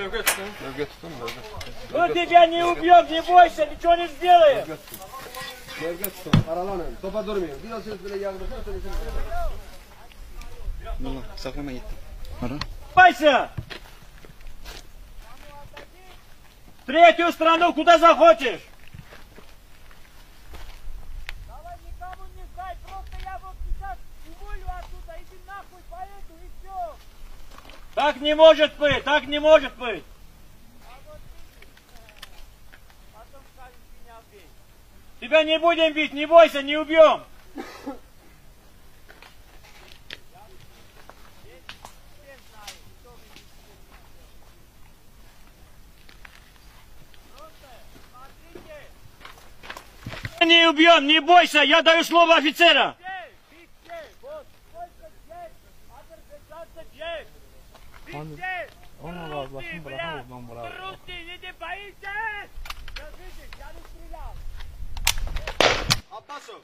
Бывгет tutun, Мы тебя не убьем, не бойся, ничего не сделаем. Bövgет tutun, aralanın, topa durmayın. Biraz söz bile yağdırsa söylesiniz. Nurlan, saklama gitti. Ara. Бойся! В третью страну, куда захочешь. Давай никому не сдай, просто я вот сейчас уволю оттуда, иди нахуй поеду и все. Так не может быть, так не может быть. А вот видишь, потом скажешь, меня бей. Тебя не будем бить, не бойся, не убьем. Все знают, кто вы не Просто смотрите, Не убьем, не бойся, я даю слово офицера. бить все, вот сколько здесь, организация здесь. Бить все, Allah'ım bırakamam ben buraya. Русский, не боитесь! Скажите, я не стрелял. Abbasov!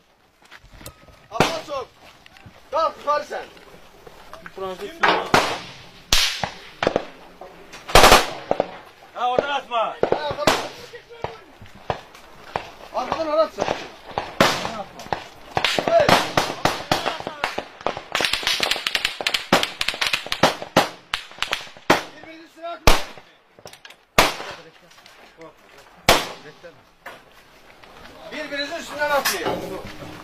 Abbasov! Kalk yukarı sen! Ha oradan atma. Arkadan araç sen! Hey! Birbirinizi üstüne atmayın! Birbirinizin üstünden atmayın!